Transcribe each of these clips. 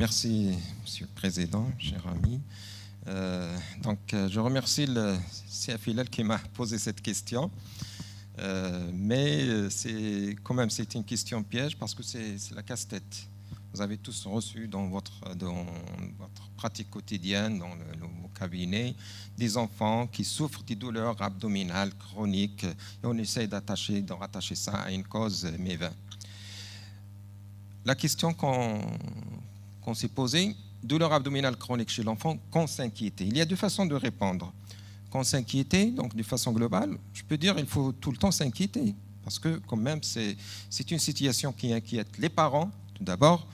Merci, Monsieur le Président, cher ami. Je remercie le CF Hillel qui m'a posé cette question. Mais c'est une question piège parce que c'est la casse-tête. Vous avez tous reçu dans votre pratique quotidienne, dans vos cabinets, des enfants qui souffrent des douleurs abdominales chroniques et on essaie de rattacher ça à une cause mévaine. La question qu'on s'est posée, douleur abdominale chronique chez l'enfant, qu'on s'inquiétait. Il y a deux façons de répondre. Qu'on s'inquiétait, donc de façon globale, je peux dire qu'il faut tout le temps s'inquiéter. Parce que quand même, c'est une situation qui inquiète les parents, tout d'abord,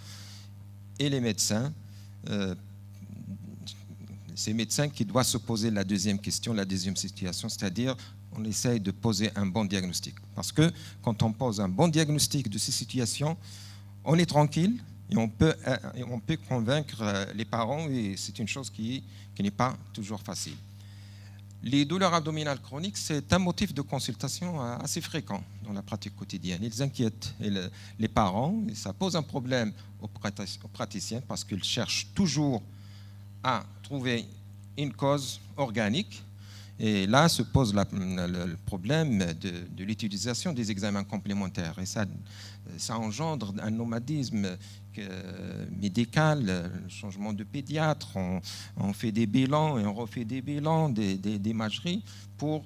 et les médecins. Ces médecins qui doivent se poser la deuxième question, la deuxième situation, c'est-à-dire on essaye de poser un bon diagnostic. Parce que quand on pose un bon diagnostic de ces situations, on est tranquille et on peut convaincre les parents et c'est une chose qui n'est pas toujours facile. Les douleurs abdominales chroniques, c'est un motif de consultation assez fréquent dans la pratique quotidienne. Ils inquiètent les parents et ça pose un problème aux praticiens parce qu'ils cherchent toujours à trouver une cause organique. Et là se pose le problème de l'utilisation des examens complémentaires. Et ça engendre un nomadisme médical, le changement de pédiatre. On fait des bilans et on refait des bilans, des imageries pour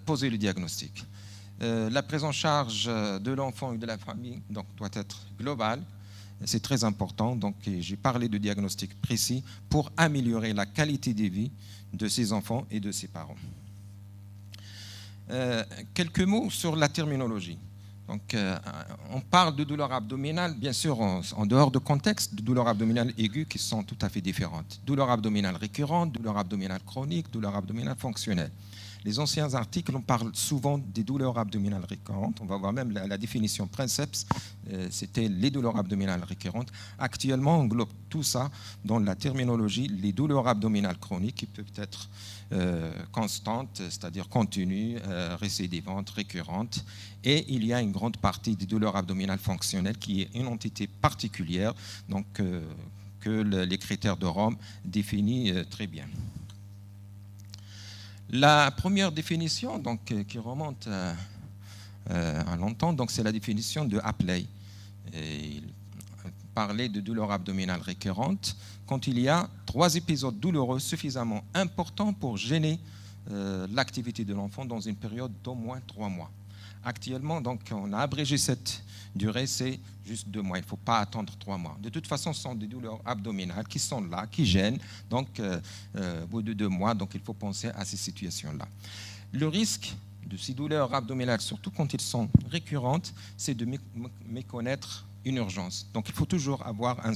poser le diagnostic. La prise en charge de l'enfant et de la famille doit être globale. C'est très important. Donc, j'ai parlé de diagnostic précis pour améliorer la qualité de vie de ces enfants et de ses parents. Quelques mots sur la terminologie. Donc, on parle de douleur abdominale, bien sûr, en dehors de contexte, de douleur abdominale aiguë qui sont tout à fait différentes. Douleur abdominale récurrente, douleur abdominale chronique, douleur abdominale fonctionnelle. Les anciens articles, on parle souvent des douleurs abdominales récurrentes. On va voir même la définition Princeps, c'était les douleurs abdominales récurrentes. Actuellement, on englobe tout ça dans la terminologie, les douleurs abdominales chroniques qui peuvent être constantes, c'est-à-dire continues, récidivantes, récurrentes. Et il y a une grande partie des douleurs abdominales fonctionnelles qui est une entité particulière, donc que les critères de Rome définissent très bien. La première définition, donc, qui remonte à longtemps, c'est la définition de Apley. Il parlait de douleur abdominale récurrente quand il y a 3 épisodes douloureux suffisamment importants pour gêner l'activité de l'enfant dans une période d'au moins 3 mois. Actuellement, donc, on a abrégé cette durée, c'est juste 2 mois. Il ne faut pas attendre 3 mois. De toute façon, ce sont des douleurs abdominales qui sont là, qui gênent. Donc, au bout de 2 mois, donc, il faut penser à ces situations-là. Le risque de ces douleurs abdominales, surtout quand elles sont récurrentes, c'est de méconnaître une urgence. Donc, il faut toujours avoir un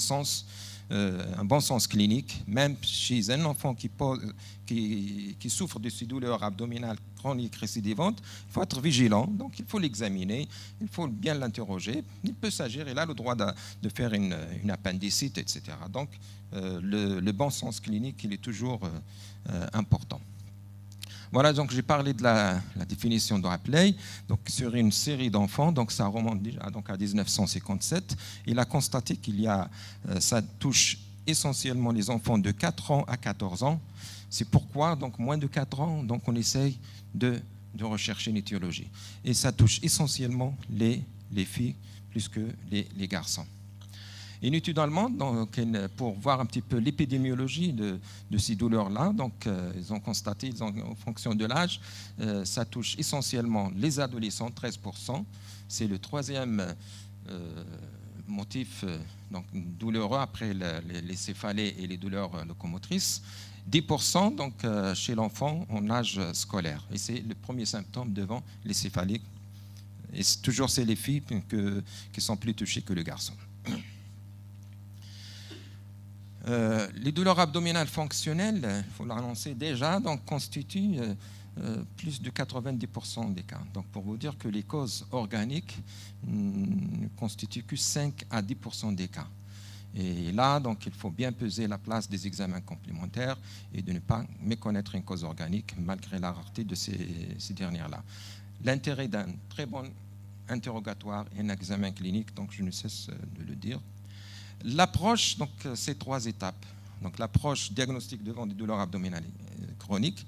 bon sens clinique, même chez un enfant qui souffre de ces douleurs abdominales chroniques récidivantes. Il faut être vigilant, donc il faut l'examiner, il faut bien l'interroger. Il peut s'agir, il a le droit de faire une appendicite, etc. Donc, le bon sens clinique, il est toujours important. Voilà, donc j'ai parlé de la définition de Apley, donc sur une série d'enfants, donc ça remonte déjà donc à 1957. Il a constaté ça touche essentiellement les enfants de 4 ans à 14 ans. C'est pourquoi, donc moins de 4 ans, donc on essaye de rechercher une étiologie. Et ça touche essentiellement les filles plus que les garçons. Une étude allemande, donc, pour voir un petit peu l'épidémiologie de ces douleurs-là, donc ils ont constaté, en fonction de l'âge, ça touche essentiellement les adolescents, 13%. C'est le 3e motif donc, douloureux après les céphalées et les douleurs locomotrices. 10% donc, chez l'enfant en âge scolaire. Et c'est le premier symptôme devant les céphalées. Et toujours, c'est les filles qui sont plus touchées que le garçon. Les douleurs abdominales fonctionnelles, il faut l'annoncer déjà, donc, constituent plus de 90% des cas. Donc, pour vous dire que les causes organiques ne constituent que 5 à 10% des cas. Et là, donc, il faut bien peser la place des examens complémentaires et de ne pas méconnaître une cause organique malgré la rareté de ces dernières-là. L'intérêt d'un très bon interrogatoire et un examen clinique, donc je ne cesse de le dire. L'approche, donc, c'est 3 étapes. Donc, l'approche diagnostique devant des douleurs abdominales chroniques,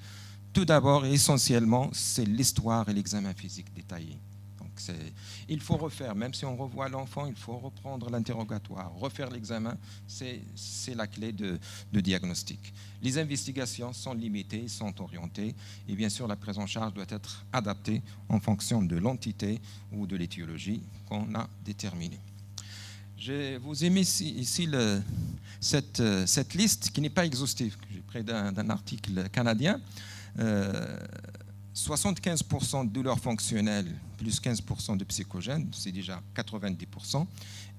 tout d'abord et essentiellement, c'est l'histoire et l'examen physique détaillé. Donc, il faut refaire, même si on revoit l'enfant, il faut reprendre l'interrogatoire, refaire l'examen, c'est la clé de diagnostic. Les investigations sont limitées, sont orientées, et bien sûr, la prise en charge doit être adaptée en fonction de l'entité ou de l'étiologie qu'on a déterminée. Je vous ai mis ici cette liste qui n'est pas exhaustive, que j'ai pris d'un article canadien. 75% de douleurs fonctionnelles, plus 15% de psychogènes, c'est déjà 90%.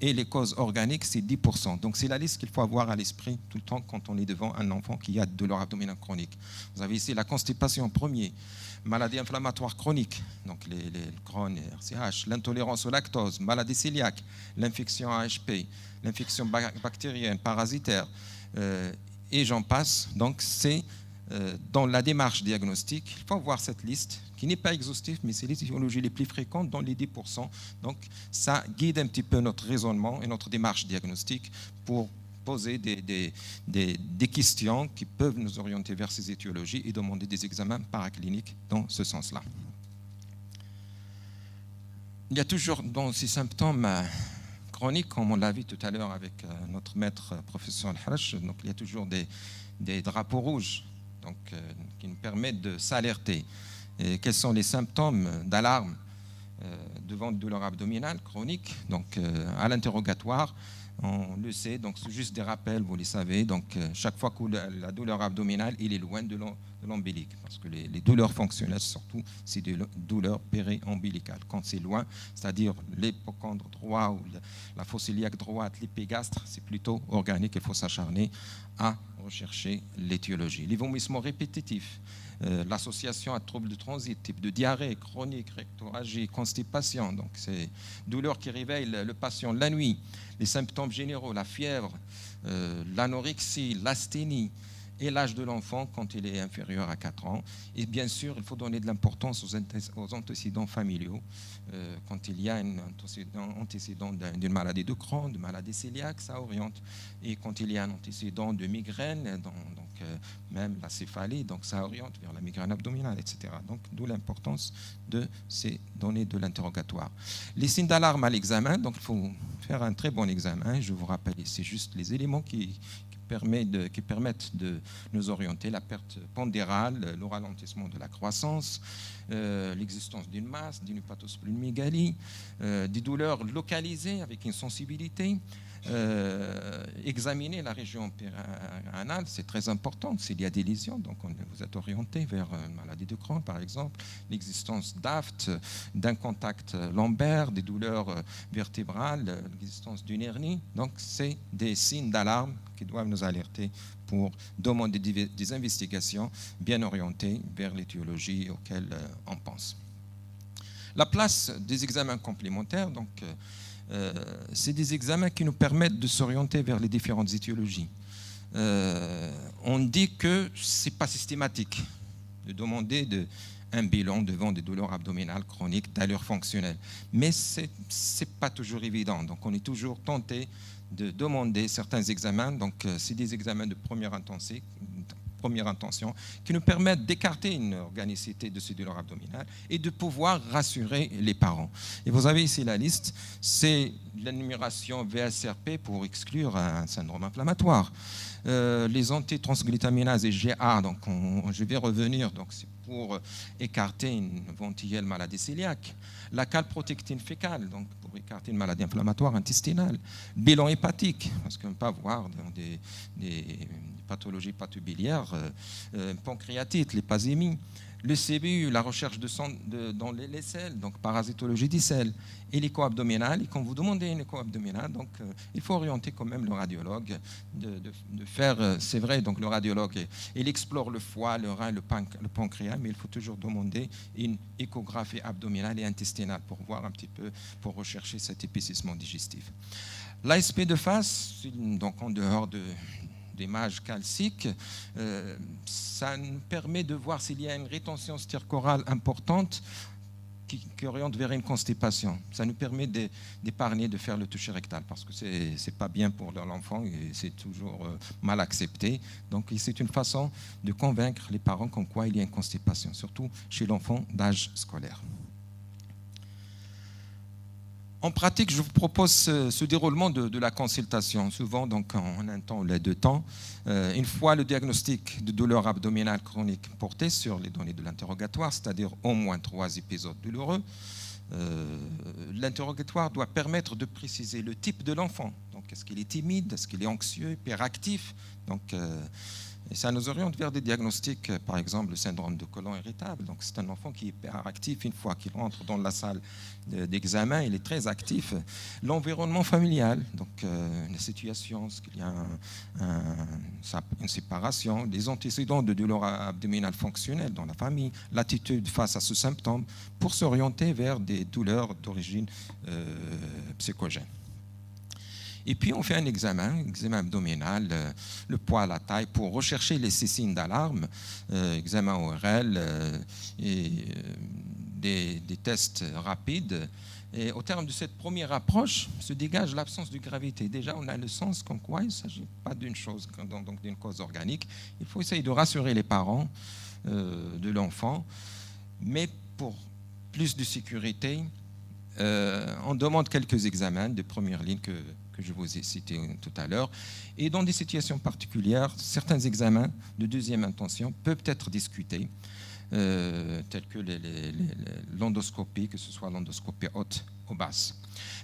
Et les causes organiques, c'est 10%. Donc c'est la liste qu'il faut avoir à l'esprit tout le temps quand on est devant un enfant qui a de douleurs abdominales chroniques. Vous avez ici la constipation en premier, maladie inflammatoire chronique, donc les Crohn et RCH, l'intolérance au lactose, maladie cœliaque, l'infection AHP, l'infection bactérienne, parasitaire, et j'en passe. Donc c'est dans la démarche diagnostique, il faut voir cette liste qui n'est pas exhaustive, mais c'est les étiologies les plus fréquentes dans les 10%. Donc, ça guide un petit peu notre raisonnement et notre démarche diagnostique pour poser des questions qui peuvent nous orienter vers ces étiologies et demander des examens paracliniques dans ce sens-là. Il y a toujours dans ces symptômes chroniques, comme on l'a vu tout à l'heure avec notre maître professeur Al-Harash, donc il y a toujours des drapeaux rouges. Donc, qui nous permettent de s'alerter. Quels sont les symptômes d'alarme devant une douleur abdominale chronique? Donc, à l'interrogatoire, on le sait, donc c'est juste des rappels, vous les savez. Donc, chaque fois que la douleur abdominale, il est loin de l'ombilique, parce que les douleurs fonctionnelles, surtout, c'est des douleurs périombilicales. Quand c'est loin, c'est-à-dire l'hypocondre droit ou la fosse iliaque droite, l'épigastre, c'est plutôt organique, il faut s'acharner à rechercher l'étiologie. Les vomissements répétitifs, l'association à troubles de transit, type de diarrhée chronique, rectorragie, constipation, donc c'est douleurs qui réveillent le patient la nuit, les symptômes généraux, la fièvre, l'anorexie, l'asthénie, et l'âge de l'enfant quand il est inférieur à 4 ans. Et bien sûr, il faut donner de l'importance aux antécédents familiaux. Quand il y a un antécédent d'une maladie de Crohn, de maladie cœliaque, ça oriente. Et quand il y a un antécédent de migraine, même la céphalie, donc ça oriente vers la migraine abdominale, etc. Donc, d'où l'importance de ces données de l'interrogatoire. Les signes d'alarme à l'examen, donc il faut faire un très bon examen. Je vous rappelle, c'est juste les éléments qui permettent de nous orienter, la perte pondérale, le ralentissement de la croissance, l'existence d'une masse, d'une hépatosplénomégalie, des douleurs localisées avec une sensibilité. Examiner la région périnale, c'est très important. S'il y a des lésions, donc vous êtes orienté vers une maladie de Crohn, par exemple, l'existence d'aft, d'un contact lombaire, des douleurs vertébrales, l'existence d'une hernie. Donc, c'est des signes d'alarme qui doivent nous alerter pour demander des investigations bien orientées vers l'étiologie auquel on pense. La place des examens complémentaires, donc, c'est des examens qui nous permettent de s'orienter vers les différentes étiologies. On dit que ce n'est pas systématique de demander un bilan devant des douleurs abdominales chroniques d'allure fonctionnelle. Mais ce n'est pas toujours évident. Donc, on est toujours tenté de demander certains examens. Donc, c'est des examens de première intention qui nous permettent d'écarter une organicité de ces douleurs abdominales et de pouvoir rassurer les parents. Et vous avez ici la liste, c'est l'énumération VSRP pour exclure un syndrome inflammatoire. Les antitransglutaminases et GA, donc je vais revenir, donc c'est pour écarter une éventuelle maladie cœliaque. La calprotectine fécale, donc pour écarter une maladie inflammatoire intestinale. Bilan hépatique, parce qu'on peut avoir des pathologies hépatobiliaires, pancréatite, l'hépasémie. Le CBU, la recherche de sang dans les selles, donc parasitologie des selles, et l'écho abdominal. Et quand vous demandez une écho abdominale, donc il faut orienter quand même le radiologue de faire, c'est vrai, donc le radiologue, il explore le foie, le rein, le pancréas, mais il faut toujours demander une échographie abdominale et intestinale pour voir un petit peu, pour rechercher cet épaississement digestif. L'ASP de face, donc en dehors des mages calciques, ça nous permet de voir s'il y a une rétention stercorale importante qui oriente vers une constipation. Ça nous permet d'épargner de faire le toucher rectal parce que c'est pas bien pour l'enfant et c'est toujours mal accepté. Donc c'est une façon de convaincre les parents comme quoi il y a une constipation, surtout chez l'enfant d'âge scolaire. En pratique, je vous propose ce déroulement de la consultation, souvent donc en un temps ou les 2 temps. Une fois le diagnostic de douleur abdominale chronique porté sur les données de l'interrogatoire, c'est-à-dire au moins 3 épisodes douloureux, l'interrogatoire doit permettre de préciser le type de l'enfant. Donc, est-ce qu'il est timide, est-ce qu'il est anxieux, hyperactif? Donc, et ça nous oriente vers des diagnostics, par exemple le syndrome de côlon irritable. Donc c'est un enfant qui est hyperactif une fois qu'il rentre dans la salle d'examen, il est très actif. L'environnement familial, donc la situation, est-ce qu'il y a une séparation, des antécédents de douleur abdominale fonctionnelle dans la famille, l'attitude face à ce symptôme, pour s'orienter vers des douleurs d'origine psychogène. Et puis on fait un examen abdominal, le poids, la taille, pour rechercher les signes d'alarme, examen ORL et des tests rapides. Et au terme de cette première approche, se dégage l'absence de gravité. Déjà, on a le sens comme quoi il ne s'agit pas d'une chose, donc d'une cause organique. Il faut essayer de rassurer les parents de l'enfant, mais pour plus de sécurité, on demande quelques examens de première ligne que je vous ai cités tout à l'heure. Et dans des situations particulières, certains examens de deuxième intention peuvent être discutés, tels que l'endoscopie, que ce soit l'endoscopie haute ou basse.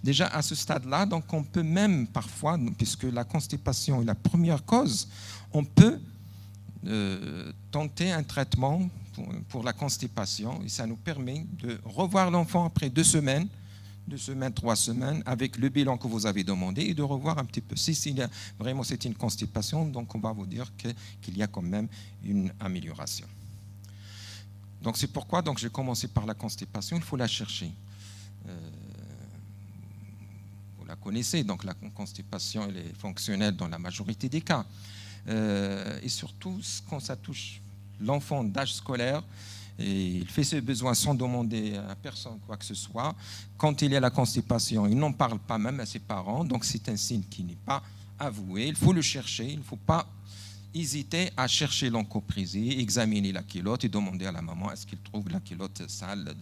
Déjà à ce stade-là, donc on peut même parfois, puisque la constipation est la première cause, on peut tenter un traitement pour la constipation et ça nous permet de revoir l'enfant après 2 semaines, 3 semaines, avec le bilan que vous avez demandé et de revoir un petit peu. Si vraiment c'est une constipation, donc on va vous dire qu'il y a quand même une amélioration. Donc c'est pourquoi j'ai commencé par la constipation, il faut la chercher. Vous la connaissez, donc la constipation elle est fonctionnelle dans la majorité des cas. Et surtout quand ça touche l'enfant d'âge scolaire, et il fait ses besoins sans demander à personne quoi que ce soit. Quand il y a la constipation, il n'en parle pas même à ses parents, donc c'est un signe qui n'est pas avoué. Il faut le chercher, il ne faut pas hésiter à chercher l'oncoprisie, examiner la culotte et demander à la maman est-ce qu'il trouve la culotte sale.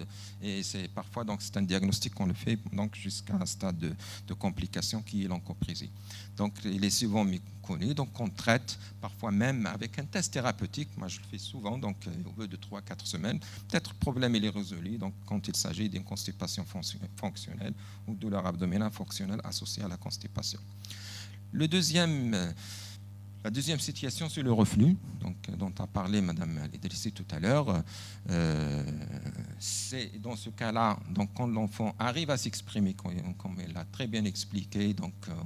Et c'est parfois c'est un diagnostic qu'on le fait jusqu'à un stade de complication qui est l'oncoprisie. Donc il est souvent méconnu, donc on traite parfois même avec un test thérapeutique. Moi je le fais souvent, donc au bout de 3-4 semaines, peut-être le problème il est résolu. Donc quand il s'agit d'une constipation fonctionnelle ou douleur abdominale fonctionnelle associée à la constipation. La deuxième situation, c'est le reflux, dont a parlé Mme Idrissi tout à l'heure. C'est dans ce cas-là, quand l'enfant arrive à s'exprimer, comme elle l'a très bien expliqué,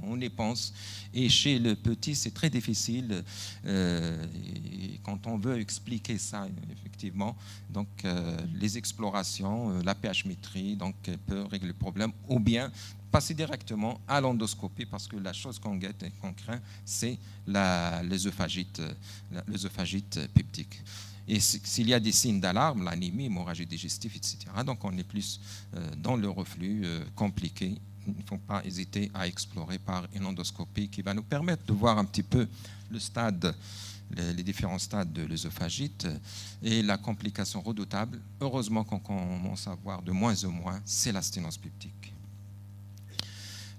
on y pense. Et chez le petit, c'est très difficile. Et quand on veut expliquer ça, effectivement, les explorations, la pH-métrie, peut régler le problème, ou bien passer directement à l'endoscopie parce que la chose qu'on guette et qu'on craint, c'est l'œsophagite peptique. Et s'il y a des signes d'alarme, l'anémie, hémorragie digestive, etc., donc on est plus dans le reflux compliqué. Il ne faut pas hésiter à explorer par une endoscopie qui va nous permettre de voir un petit peu les différents stades de l'œsophagite et la complication redoutable. Heureusement qu'on commence à voir de moins en moins, c'est la sténose peptique.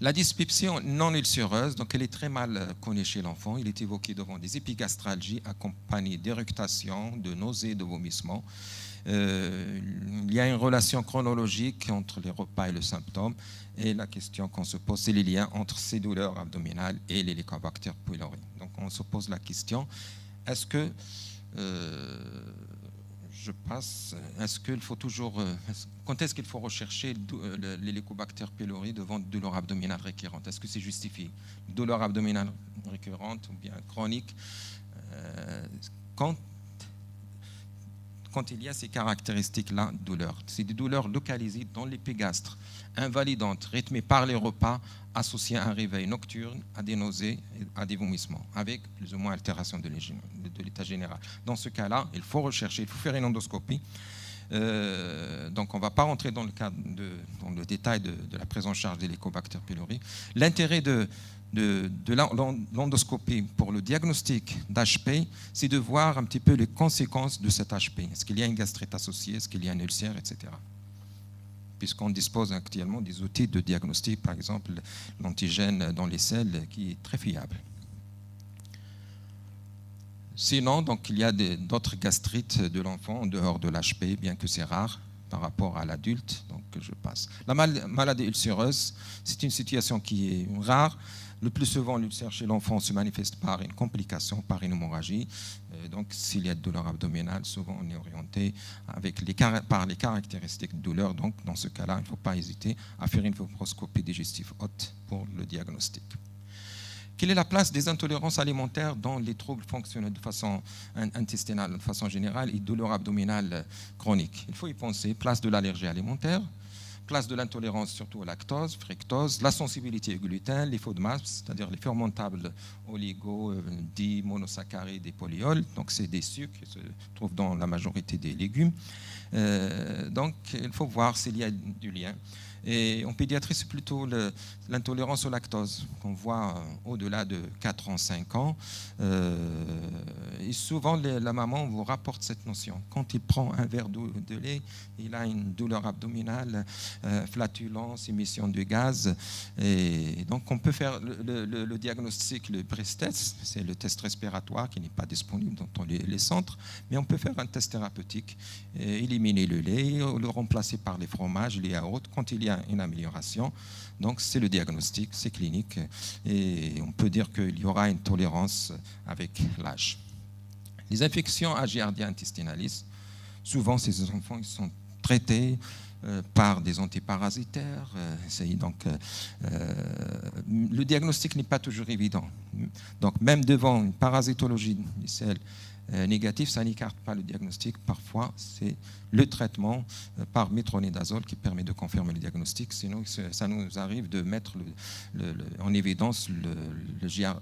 La dyspepsie non ulcéreuse, elle est très mal connue chez l'enfant. Il est évoqué devant des épigastralgies accompagnées d'éructations, de nausées, de vomissements. Il y a une relation chronologique entre les repas et le symptôme. Et la question qu'on se pose, c'est les liens entre ces douleurs abdominales et l'Helicobacter pylori. Donc on se pose la question, est-ce que quand est-ce qu'il faut rechercher l'Helicobacter pylori devant une douleur abdominale récurrente? Est-ce que c'est justifié? Douleur abdominale récurrente ou bien chronique, quand il y a ces caractéristiques-là, douleur. C'est des douleurs localisées dans l'épigastre, invalidantes, rythmées par les repas, associées à un réveil nocturne, à des nausées, à des vomissements, avec plus ou moins altération de l'état général. Dans ce cas-là, il faut rechercher, il faut faire une endoscopie Donc on ne va pas rentrer dans le détail de la prise en charge de l'Helicobacter pylori. L'intérêt de l'endoscopie pour le diagnostic d'HP, c'est de voir un petit peu les conséquences de cet HP. Est-ce qu'il y a une gastrite associée, est-ce qu'il y a un ulcère, etc. Puisqu'on dispose actuellement des outils de diagnostic, par exemple l'antigène dans les selles, qui est très fiable. Sinon, donc, il y a d'autres gastrites de l'enfant en dehors de l'HP, bien que c'est rare par rapport à l'adulte, donc je passe. La maladie ulcéreuse, c'est une situation qui est rare. Le plus souvent, l'ulcère chez l'enfant se manifeste par une complication, par une hémorragie. Donc, s'il y a de douleur abdominale, souvent on est orienté par les caractéristiques de douleur. Donc, dans ce cas-là, il ne faut pas hésiter à faire une fibroscopie digestive haute pour le diagnostic. Quelle est la place des intolérances alimentaires dans les troubles fonctionnels de façon intestinale, de façon générale, et douleur abdominale chronique? Il faut y penser. Place de l'allergie alimentaire, place de l'intolérance surtout au lactose, fructose, la sensibilité au gluten, les FODMAP, c'est-à-dire les fermentables monosaccharides et polyols. Donc, c'est des sucres qui se trouvent dans la majorité des légumes. Donc, il faut voir s'il y a du lien. Et en pédiatrie, c'est plutôt l'intolérance au lactose qu'on voit au-delà de 4 ans, 5 ans. Et souvent, la maman vous rapporte cette notion. Quand il prend un verre de lait, il a une douleur abdominale, flatulence, émission de gaz. Et donc, on peut faire le diagnostic, le breast test, c'est le test respiratoire qui n'est pas disponible dans les centres, mais on peut faire un test thérapeutique, éliminer le lait, le remplacer par les fromages, les yaourts, quand il y a une amélioration. Donc, c'est le diagnostic, c'est clinique, et on peut dire qu'il y aura une tolérance avec l'âge. Les infections à Giardia intestinalis, souvent ces enfants ils sont traités par des antiparasitaires. Donc, le diagnostic n'est pas toujours évident. Donc, même devant une parasitologie des selles négative, ça n'écarte pas le diagnostic. Parfois, c'est le traitement par métronidazole qui permet de confirmer le diagnostic. Sinon, ça nous arrive de mettre en évidence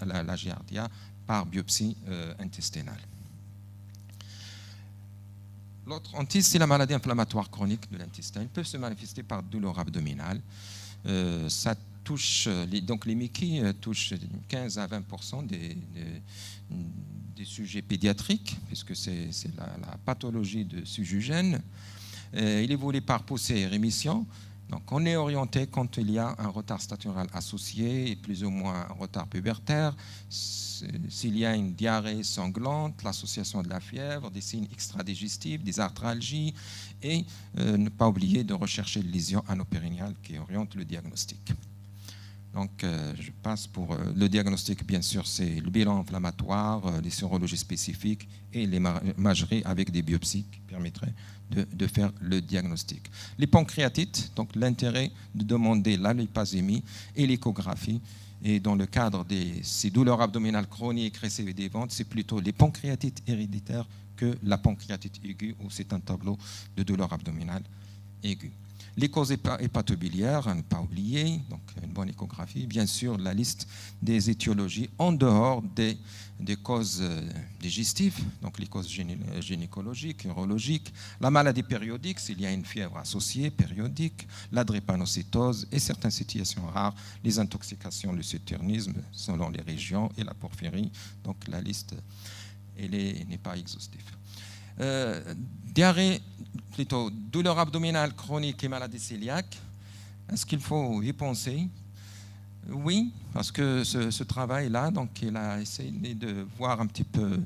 la giardia par biopsie intestinale. L'autre hantise, c'est la maladie inflammatoire chronique de l'intestin. Elle peut se manifester par douleur abdominale. Ça touche, donc les MICI touchent 15 à 20% des sujets pédiatriques, puisque c'est la pathologie de Sjögren. Il évolue par poussée et rémission. Donc on est orienté quand il y a un retard statural associé et plus ou moins un retard pubertaire, s'il y a une diarrhée sanglante, l'association de la fièvre, des signes extradigestifs, des arthralgies, et ne pas oublier de rechercher les lésions anopérinéales qui orientent le diagnostic. Donc, je passe pour le diagnostic, bien sûr, c'est le bilan inflammatoire, les sérologies spécifiques et les imageries avec des biopsies qui permettraient de faire le diagnostic. Les pancréatites, donc l'intérêt de demander la lipasémie et l'échographie. Et dans le cadre de ces douleurs abdominales chroniques récidivantes, c'est plutôt les pancréatites héréditaires que la pancréatite aiguë, où c'est un tableau de douleur abdominale aiguë. Les causes hépatobiliaires, à ne pas oublier, donc une bonne échographie. Bien sûr, la liste des étiologies en dehors des causes digestives, donc les causes gynécologiques, urologiques, la maladie périodique, s'il y a une fièvre associée périodique, la drépanocytose et certaines situations rares, les intoxications, le saturnisme selon les régions et la porphyrie. Donc la liste n'est pas exhaustive. Diarrhée, plutôt douleur abdominale chronique et maladie cœliaque. Est-ce qu'il faut y penser? Oui, parce que ce travail-là, donc, il a essayé de voir un petit peu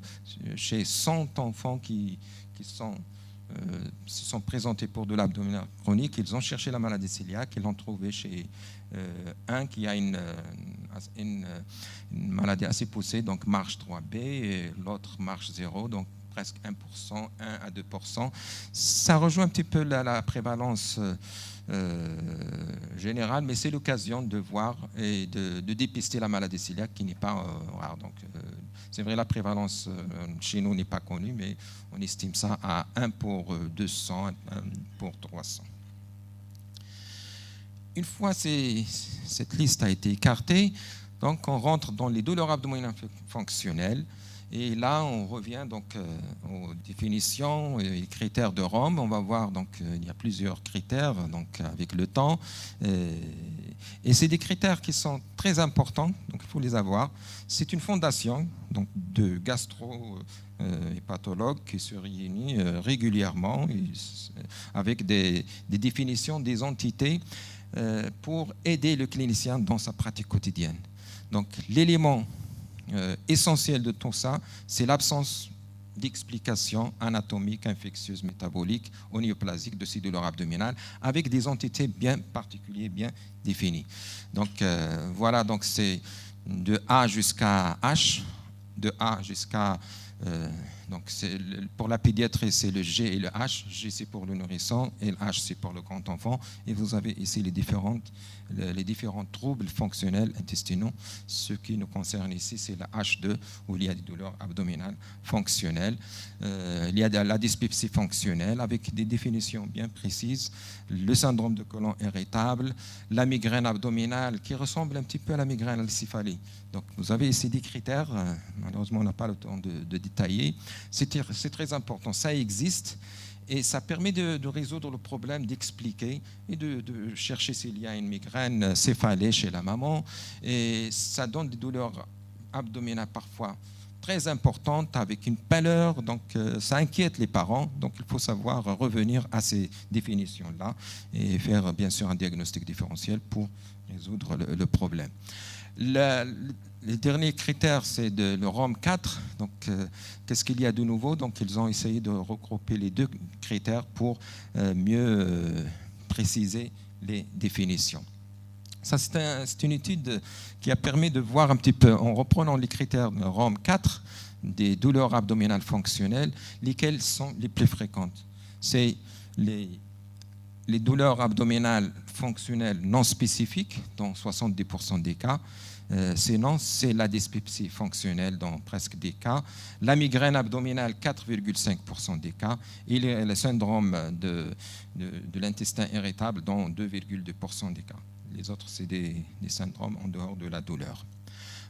chez 100 enfants qui se sont présentés pour de l'abdominal chronique. Ils ont cherché la maladie cœliaque, ils l'ont trouvé chez un qui a une maladie assez poussée, donc marche 3B, et l'autre marche 0, donc presque 1%, 1 à 2%. Ça rejoint un petit peu la prévalence générale, mais c'est l'occasion de voir et de dépister la maladie cœliaque qui n'est pas rare. Donc, c'est vrai, la prévalence chez nous n'est pas connue, mais on estime ça à 1 pour 200, 1 pour 300. Une fois cette liste a été écartée, donc on rentre dans les douleurs abdominales fonctionnelles. Et là, on revient donc aux définitions et critères de Rome. On va voir donc il y a plusieurs critères donc avec le temps. Et c'est des critères qui sont très importants, donc il faut les avoir. C'est une fondation donc de gastro-hépatologues qui se réunit régulièrement avec des définitions des entités pour aider le clinicien dans sa pratique quotidienne. Donc l'élément essentiel de tout ça, c'est l'absence d'explication anatomique, infectieuse, métabolique ou néoplasique de ces douleurs abdominales avec des entités bien particulières, bien définies. Donc voilà, donc c'est de A jusqu'à H, de A jusqu'à donc pour la pédiatrie, c'est le G et le H. G, c'est pour le nourrisson et le H, c'est pour le grand enfant. Et vous avez ici les différents troubles fonctionnels intestinaux. Ce qui nous concerne ici, c'est la H2, où il y a des douleurs abdominales fonctionnelles. Il y a de la dyspepsie fonctionnelle avec des définitions bien précises. Le syndrome de côlon irritable, la migraine abdominale qui ressemble un petit peu à la migraine à la céphalie. Donc vous avez ici des critères, malheureusement on n'a pas le temps de détailler. C'est très important, ça existe et ça permet de résoudre le problème, d'expliquer et de chercher s'il y a une migraine céphalée chez la maman. Et ça donne des douleurs abdominales parfois très importantes avec une pâleur, donc ça inquiète les parents. Donc il faut savoir revenir à ces définitions-là et faire bien sûr un diagnostic différentiel pour résoudre le problème. Le dernier critère, c'est le Rome 4. Donc, qu'est-ce qu'il y a de nouveau? Donc, ils ont essayé de regrouper les deux critères pour mieux préciser les définitions. Ça, c'est une étude qui a permis de voir un petit peu, en reprenant les critères de Rome 4, des douleurs abdominales fonctionnelles, lesquelles sont les plus fréquentes. C'est les douleurs abdominales fonctionnelles non spécifiques, dans 70% des cas. Sinon, c'est la dyspepsie fonctionnelle dans presque des cas. La migraine abdominale, 4,5% des cas. Et le syndrome de l'intestin irritable dans 2,2% des cas. Les autres, c'est des syndromes en dehors de la douleur.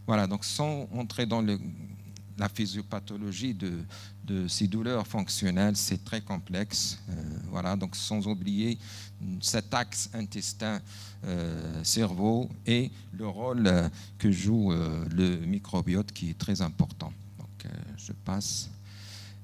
Voilà, donc sans entrer dans la physiopathologie de ces douleurs fonctionnelles, c'est très complexe. Voilà, donc sans oublier cet axe intestin-cerveau et le rôle que joue le microbiote qui est très important. Donc, je passe.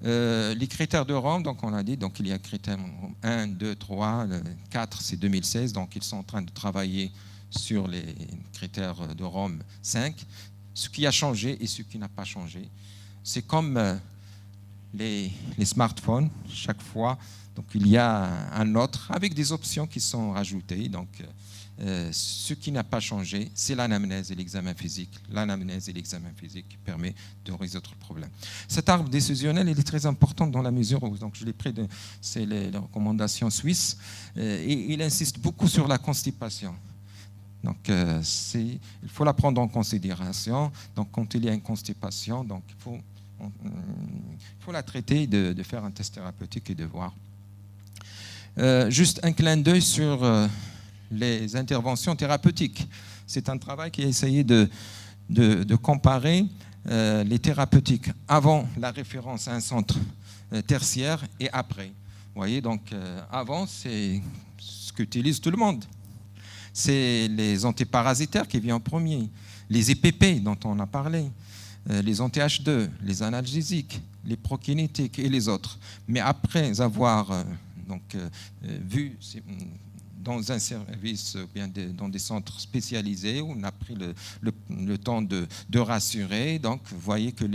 Les critères de Rome, donc on a dit, donc il y a critères 1, 2, 3, 4, c'est 2016, donc ils sont en train de travailler sur les critères de Rome 5. Ce qui a changé et ce qui n'a pas changé. C'est comme les smartphones, chaque fois, donc il y a un autre avec des options qui sont rajoutées. Donc, ce qui n'a pas changé, c'est l'anamnèse et l'examen physique. L'anamnèse et l'examen physique qui permet de résoudre le problème. Cet arbre décisionnel, il est très important dans la mesure où, donc je l'ai pris, c'est les recommandations suisses, et il insiste beaucoup sur la constipation. Donc, il faut la prendre en considération. Donc, quand il y a une constipation, donc il faut la traiter, de faire un test thérapeutique et de voir. Juste un clin d'œil sur les interventions thérapeutiques. C'est un travail qui a essayé de comparer les thérapeutiques avant la référence à un centre tertiaire et après. Vous voyez, donc avant, c'est ce qu'utilise tout le monde. C'est les antiparasitaires qui viennent en premier, les EPP dont on a parlé, les anti-H2, les analgésiques, les prokinétiques et les autres. Mais après avoir vu dans un service, bien dans des centres spécialisés, où on a pris le temps de rassurer. Donc, vous voyez que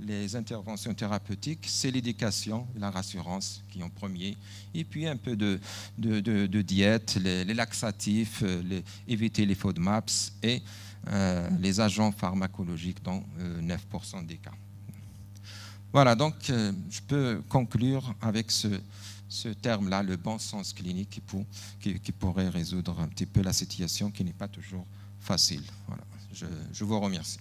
les interventions thérapeutiques, c'est l'éducation, la rassurance qui est en premier, et puis un peu de diète, les laxatifs, éviter les FODMAPs et les agents pharmacologiques dans 9% des cas. Voilà, donc je peux conclure avec ce terme-là, le bon sens clinique, qui pourrait résoudre un petit peu la situation qui n'est pas toujours facile. Voilà. Je vous remercie.